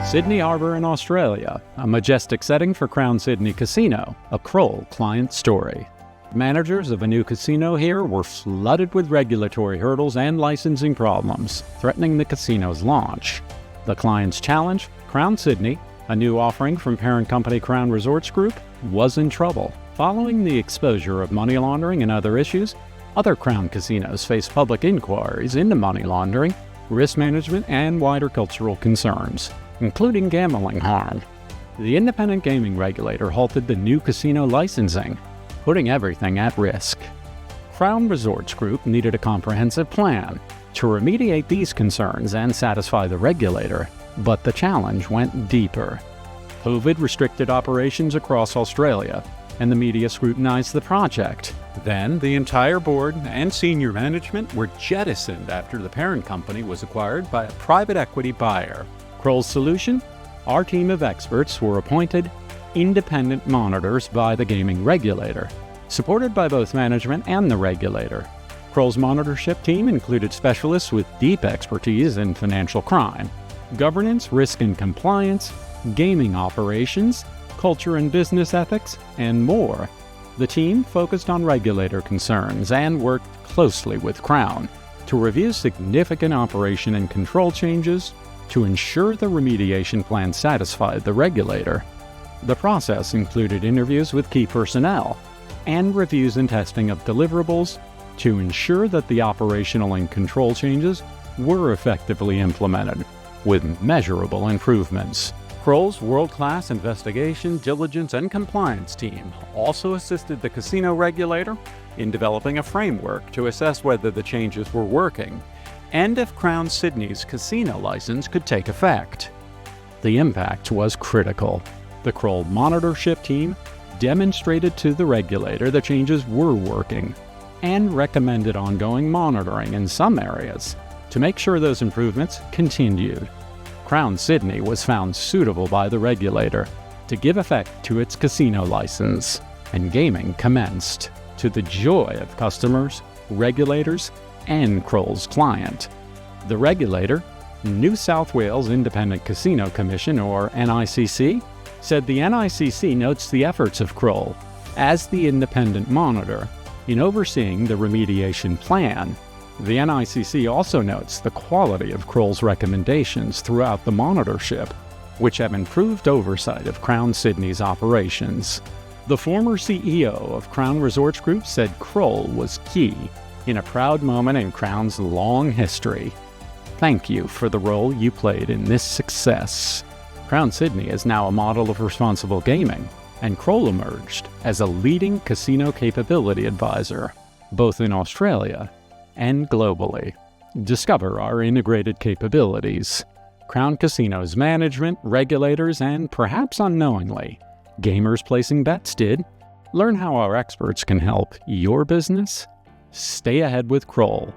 Sydney Harbour in Australia, a majestic setting for Crown Sydney Casino, a Kroll client story. Managers of a new casino here were flooded with regulatory hurdles and licensing problems, threatening the casino's launch. The client's challenge, Crown Sydney, a new offering from parent company Crown Resorts Group, was in trouble. Following the exposure of money laundering and other issues, other Crown casinos faced public inquiries into money laundering, risk management, and wider cultural concerns, including gambling harm. The independent gaming regulator halted the new casino licensing, putting everything at risk. Crown Resorts Group needed a comprehensive plan to remediate these concerns and satisfy the regulator, but the challenge went deeper. COVID restricted operations across Australia, and the media scrutinized the project. Then, the entire board and senior management were jettisoned after the parent company was acquired by a private equity buyer. Kroll's solution? Our team of experts were appointed independent monitors by the gaming regulator, supported by both management and the regulator. Kroll's monitorship team included specialists with deep expertise in financial crime, governance, risk and compliance, gaming operations, culture and business ethics, and more. The team focused on regulator concerns and worked closely with Crown to review significant operation and control changes to ensure the remediation plan satisfied the regulator. The process included interviews with key personnel and reviews and testing of deliverables to ensure that the operational and control changes were effectively implemented, with measurable improvements. Kroll's world-class investigation, diligence, and compliance team also assisted the casino regulator in developing a framework to assess whether the changes were working and if Crown Sydney's casino license could take effect. The impact was critical. The Kroll monitorship team demonstrated to the regulator the changes were working and recommended ongoing monitoring in some areas to make sure those improvements continued. Crown Sydney was found suitable by the regulator to give effect to its casino license, and gaming commenced, to the joy of customers, regulators, and Kroll's client. The regulator, New South Wales Independent Casino Commission, or NICC, said the NICC notes the efforts of Kroll as the independent monitor in overseeing the remediation plan. The NICC also notes the quality of Kroll's recommendations throughout the monitorship, which have improved oversight of Crown Sydney's operations. The former CEO of Crown Resorts Group said Kroll was key in a proud moment in Crown's long history. Thank you for the role you played in this success. Crown Sydney is now a model of responsible gaming, and Kroll emerged as a leading casino capability advisor, both in Australia and globally. Discover our integrated capabilities. Crown Casino's management, regulators, and perhaps unknowingly, gamers placing bets did. Learn how our experts can help your business stay ahead with Kroll.